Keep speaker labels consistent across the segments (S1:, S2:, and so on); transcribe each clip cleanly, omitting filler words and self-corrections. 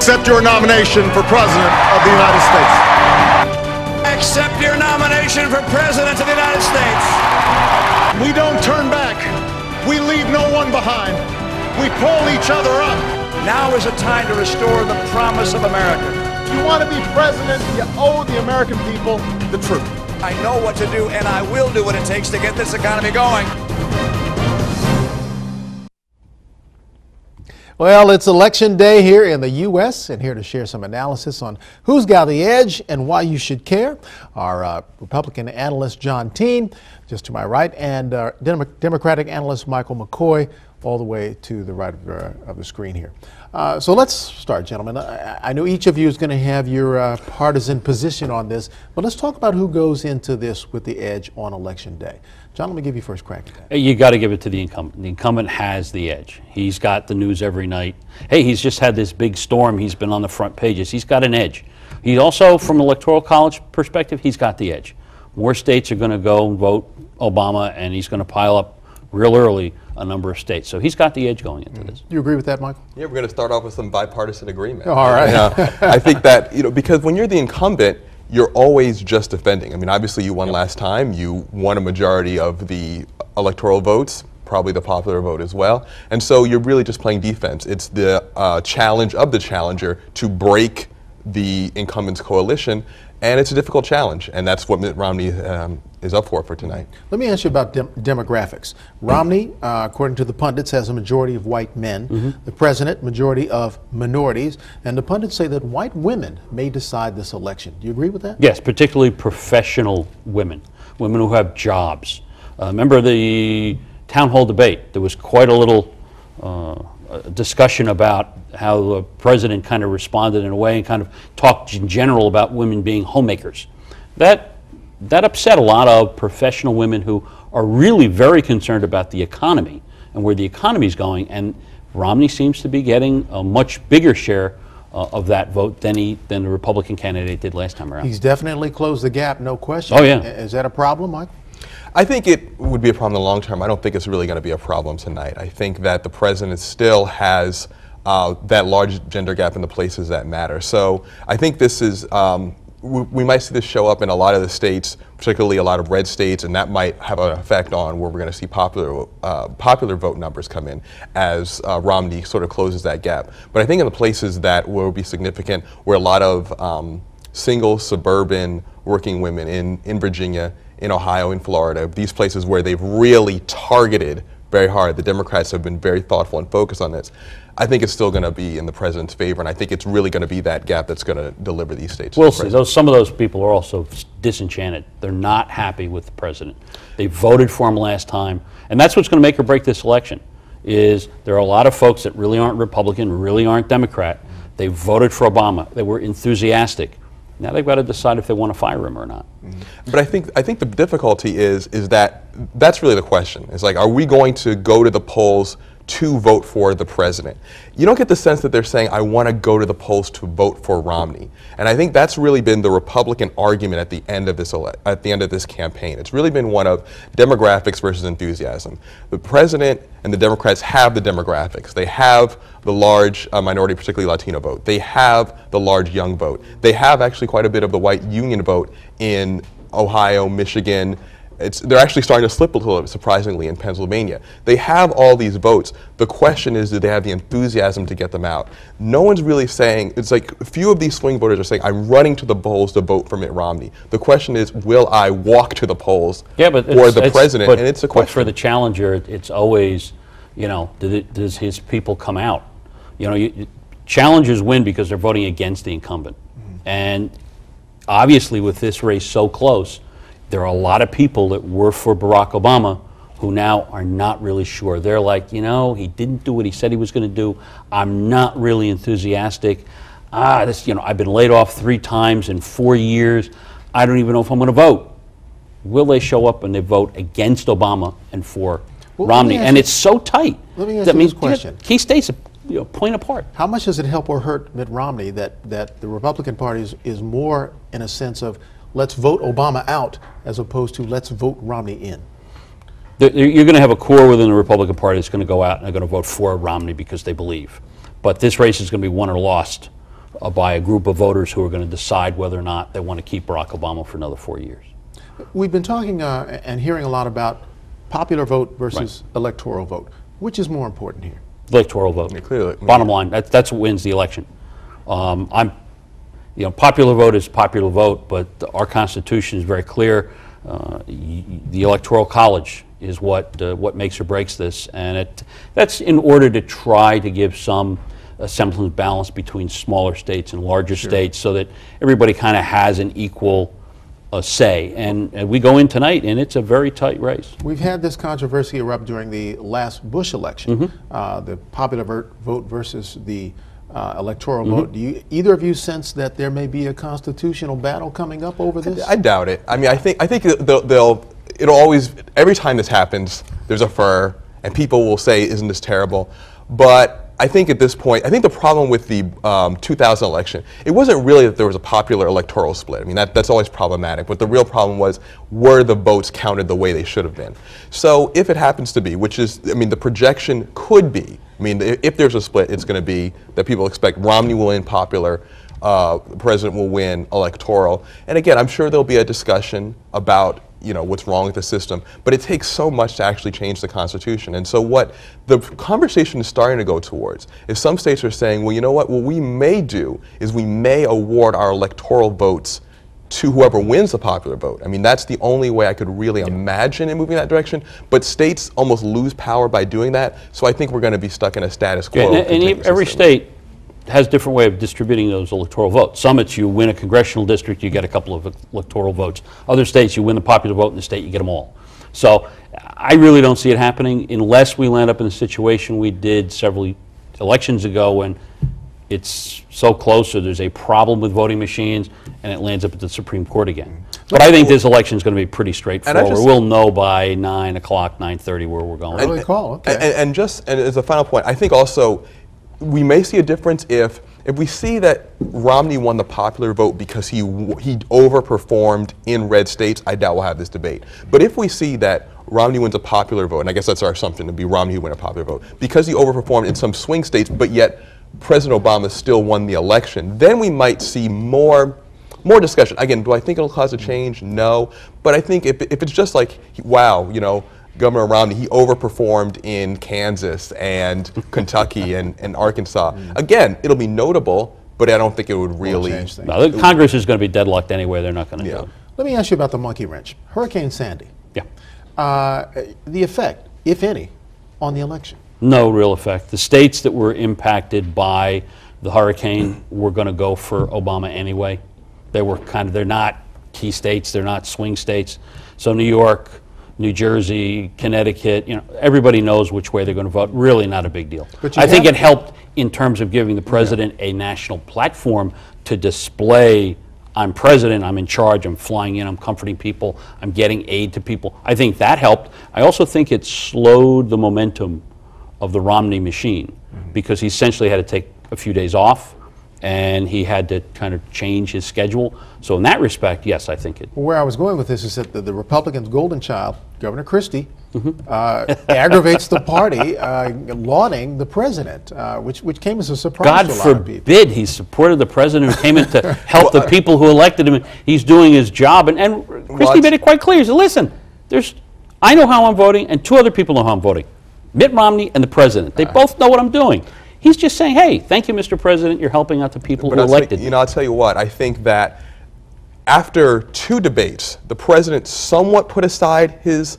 S1: Accept your nomination for President of the United States.
S2: Accept your nomination for President of the United States.
S1: We don't turn back. We leave no one behind. We pull each other up.
S2: Now is a time to restore the promise of America.
S1: If you want to be president, you owe the American people the truth.
S2: I know what to do, and I will do what it takes to get this economy going.
S3: Well, it's election day here in the U.S., and here to share some analysis on who's got the edge and why you should care, our Republican analyst John Tiene, just to my right, and Democratic analyst Michael McKoy, all the way to the right of the screen here. So let's start, gentlemen. I know each of you is going to have your partisan position on this, but let's talk about who goes into this with the edge on election day. John, let me give you first crack at that.
S4: You got to give it to the incumbent. The incumbent has the edge. He's got the news every night. Hey, he's just had this big storm. He's been on the front pages. He's got an edge. He also, from an electoral college perspective, he's got the edge. More states are going to go and vote Obama, and he's going to pile up real early a number of states. So he's got the edge going into this.
S3: You agree with that, Michael?
S5: Yeah, we're going to start off with some bipartisan agreement.
S3: Oh, all right.
S5: I think that, because when you're the incumbent, you're always just defending. I mean, obviously you won last time. You won a majority of the electoral votes, probably the popular vote as well. And so you're really just playing defense. It's the challenge of the challenger to break the incumbent's coalition. And it's a difficult challenge, and that's what Mitt Romney is up for tonight.
S3: Let me ask you about demographics. Romney, according to the pundits, has a majority of white men. The president, majority of minorities. And the pundits say that white women may decide this election. Do you agree with that?
S4: Yes, particularly professional women, women who have jobs. Remember the town hall debate? There was quite a little discussion about how the president kind of responded in a way and kind of talked in general about women being homemakers. That upset a lot of professional women who are really very concerned about the economy and where the economy is going, and Romney seems to be getting a much bigger share of that vote than the Republican candidate did last time around.
S3: He's definitely closed the gap, no question.
S4: Oh, yeah.
S3: Is that a problem, Mike?
S5: I think it would be a problem in the long term. I don't think it's really going to be a problem tonight. I think that the president still has that large gender gap in the places that matter. So I think this is, we might see this show up in a lot of the states, particularly a lot of red states, and that might have an effect on where we're going to see popular vote numbers come in as Romney sort of closes that gap. But I think in the places that will be significant, where a lot of single suburban working women in Virginia, in Ohio, in Florida, these places where they've really targeted very hard. The Democrats have been very thoughtful and focused on this. I think it's still going to be in the president's favor, and I think it's really going to be that gap that's going to deliver these states.
S4: We'll see. Some of those people are also disenchanted. They're not happy with the president. They voted for him last time, and that's what's going to make or break this election. Is there are a lot of folks that really aren't Republican, really aren't Democrat. They voted for Obama. They were enthusiastic. Now they've got to decide if they want to fire him or not.
S5: But I think the difficulty is that that's really the question. It's like, are we going to go to the polls to vote for the president? You don't get the sense that they're saying, I want to go to the polls to vote for Romney. And I think that's really been the Republican argument at the end of this campaign. It's really been one of demographics versus enthusiasm. The president and the Democrats have the demographics. They have the large minority, particularly Latino vote. They have the large young vote. They have actually quite a bit of the white union vote in Ohio, Michigan. They're actually starting to slip a little bit, surprisingly, in Pennsylvania. They have all these votes. The question is, do they have the enthusiasm to get them out? No one's really saying, it's like a few of these swing voters are saying, I'm running to the polls to vote for Mitt Romney. The question is, will I walk to the polls for the president? And it's a question.
S4: But for the challenger, it's always, does his people come out? Challengers win because they're voting against the incumbent. And obviously with this race so close, there are a lot of people that were for Barack Obama who now are not really sure. They're like, he didn't do what he said he was going to do. I'm not really enthusiastic. I've been laid off 3 times in 4 years. I don't even know if I'm going to vote. Will they show up and they vote against Obama and for Romney? And it's so tight.
S3: Let me ask you this question.
S4: Key states are point apart.
S3: How much does it help or hurt Mitt Romney that the Republican Party is more in a sense of let's vote Obama out as opposed to let's vote Romney in?
S4: You're going to have a core within the Republican Party that's going to go out and they're going to vote for Romney because they believe. But this race is going to be won or lost by a group of voters who are going to decide whether or not they want to keep Barack Obama for another 4 years.
S3: We've been talking and hearing a lot about popular vote versus electoral vote. Which is more important here?
S4: Electoral vote.
S5: Yeah, clearly.
S4: Bottom line, that's what wins the election. Popular vote is popular vote, but our Constitution is very clear. The Electoral College is what makes or breaks this, and that's in order to try to give some semblance of balance between smaller states and larger states, so that everybody kind of has an equal say. And we go in tonight, and it's a very tight race.
S3: We've had this controversy erupt during the last Bush election, the popular vote versus the electoral vote. Do either of you sense that there may be a constitutional battle coming up over this?
S5: I doubt it. I mean, I think it'll always, every time this happens, there's a furor, and people will say, "Isn't this terrible?" But I think at this point, I think the problem with the 2000 election, it wasn't really that there was a popular electoral split. I mean, that's always problematic. But the real problem was, were the votes counted the way they should have been? So if it happens to be, which is, I mean, the projection could be, I mean, if there's a split, it's going to be that people expect Romney will win popular, the president will win electoral. And again, I'm sure there'll be a discussion about, you know, what's wrong with the system, but it takes so much to actually change the Constitution. And so what the conversation is starting to go towards is some states are saying, well, you know what we may do is we may award our electoral votes to whoever wins the popular vote. I mean, that's the only way I could really imagine it moving that direction, but states almost lose power by doing that, so I think we're going to be stuck in a status quo.
S4: And every state has a different way of distributing those electoral votes. Some it's you win a congressional district, you get a couple of electoral votes. Other states, you win the popular vote in the state, you get them all. So I really don't see it happening unless we land up in a situation we did several elections ago when it's so close or there's a problem with voting machines and it lands up at the Supreme Court again. But I think this election is going to be pretty straightforward. We'll know by 9 o'clock, 9:30 where we're going.
S3: Early call, okay.
S5: And as a final point, I think also we may see a difference if we see that Romney won the popular vote because he overperformed in red states. I doubt we'll have this debate. But if we see that Romney wins a popular vote, and I guess that's our assumption, to be Romney who win a popular vote, because he overperformed in some swing states, but yet President Obama still won the election, then we might see more discussion. Again, do I think it'll cause a change? No. But I think if it's just like, wow, you know, Governor Romney, he overperformed in Kansas and Kentucky and Arkansas. Again, it'll be notable, but I don't think it would really.
S4: No, Congress is going to be deadlocked anyway. They're not going to do it.
S3: Let me ask you about the monkey wrench. Hurricane Sandy.
S4: Yeah.
S3: The effect, if any, on the election?
S4: No real effect. The states that were impacted by the hurricane were going to go for Obama anyway. They're not key states. They're not swing states. So New York, New Jersey, Connecticut, you know, everybody knows which way they're going to vote. Really not a big deal. I think it helped in terms of giving the president a national platform to display, I'm president, I'm in charge, I'm flying in, I'm comforting people, I'm getting aid to people. I think that helped. I also think it slowed the momentum of the Romney machine because he essentially had to take a few days off and he had to kind of change his schedule. So in that respect, yes, I think it.
S3: Where I was going with this is that the Republicans' golden child, Governor Christie, aggravates the party, lauding the president, which came as a surprise
S4: God
S3: to a lot of people.
S4: forbid he supported the president who came in to help the people who elected him. He's doing his job. And Christie made it quite clear. He said, listen, I know how I'm voting and two other people know how I'm voting. Mitt Romney and the president. They both know what I'm doing. He's just saying, hey, thank you, Mr. President. You're helping out the people who elected me.
S5: You know, I'll tell you what. I think that after two debates, the president somewhat put aside his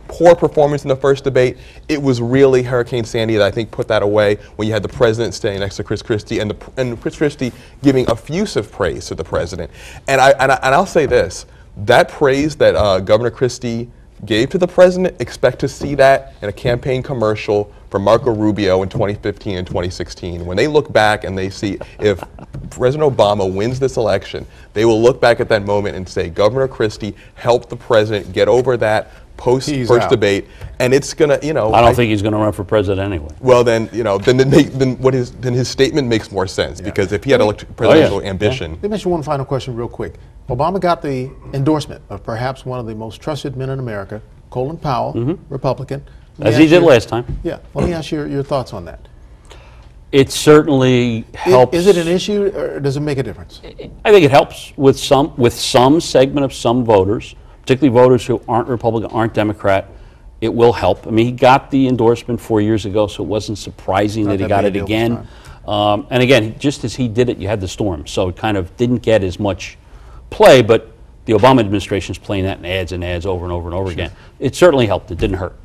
S5: poor performance in the first debate. It was really Hurricane Sandy that I think put that away when you had the president standing next to Chris Christie and Chris Christie giving effusive praise to the president. And I'll say this, that praise that Governor Christie gave to the president, expect to see that in a campaign commercial for Marco Rubio in 2015 and 2016. When they look back and they see if President Obama wins this election, they will look back at that moment and say, Governor Christie helped the president get over that post-first debate, and it's gonna, you know.
S4: I don't think he's going to run for president anyway.
S5: Well, then, you know, then his statement makes more sense because if he had presidential ambition.
S3: Let me mention one final question real quick. Obama got the endorsement of perhaps one of the most trusted men in America, Colin Powell, Republican.
S4: As he did last time.
S3: Yeah. Let me ask you your thoughts on that.
S4: It certainly helps.
S3: Is it an issue, or does it make a difference?
S4: I think it helps with some segment of some voters, particularly voters who aren't Republican, aren't Democrat. It will help. I mean, he got the endorsement 4 years ago, so it wasn't surprising that he got it again. And again, just as he did it, you had the storm, so it kind of didn't get as much play, but the Obama administration is playing that in ads and ads over and over and over again. It certainly helped. It didn't hurt.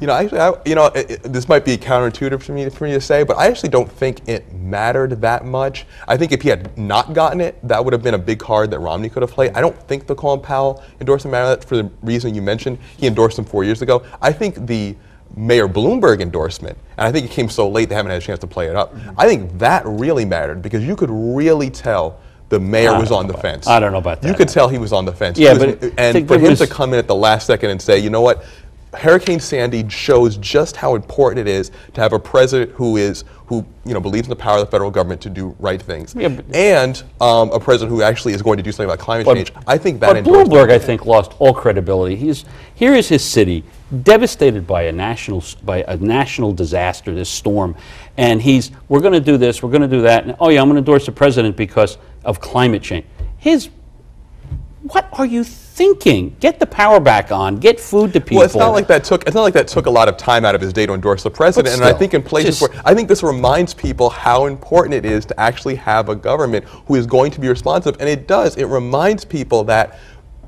S5: You know, this might be counterintuitive for me to say, but I actually don't think it mattered that much. I think if he had not gotten it, that would have been a big card that Romney could have played. I don't think the Colin Powell endorsement mattered for the reason you mentioned. He endorsed him 4 years ago. I think the Mayor Bloomberg endorsement, and I think it came so late they haven't had a chance to play it up. I think that really mattered because you could really tell the mayor was on the fence.
S4: I don't know about that.
S5: You could tell he was on the fence.
S4: Yeah,
S5: and for him to come in at the last second and say, you know what, Hurricane Sandy shows just how important it is to have a president who believes in the power of the federal government to do right things, and a president who actually is going to do something about climate change. I think that.
S4: But Bloomberg, I think, lost all credibility. Here is his city devastated by a national disaster, this storm, and we're going to do this, we're going to do that, and oh yeah, I'm going to endorse the president because of climate change. What are you thinking? Get the power back on. Get food to people.
S5: Well, it's not like that took a lot of time out of his day to endorse the president. And I think in places where I think this reminds people how important it is to actually have a government who is going to be responsive, and it does. It reminds people that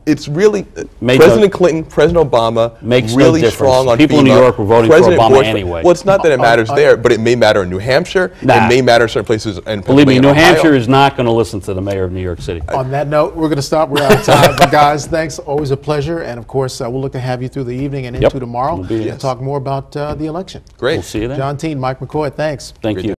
S5: it's really President Clinton, President Obama, really strong on
S4: people
S5: FEMA.
S4: in New York were voting
S5: President
S4: for Obama
S5: Bush,
S4: anyway.
S5: Well, it's not that it matters there, but it may matter in New Hampshire. It may matter in certain places. And
S4: believe me, New Hampshire is not going to listen to the mayor of New York City.
S3: On that note, we're going to stop. We're out of time. But guys, thanks. Always a pleasure. And of course, we'll look to have you through the evening and into tomorrow to talk more about the election.
S5: Great.
S4: We'll see you then.
S3: John Tiene, Mike McKoy, thanks.
S4: Thank you.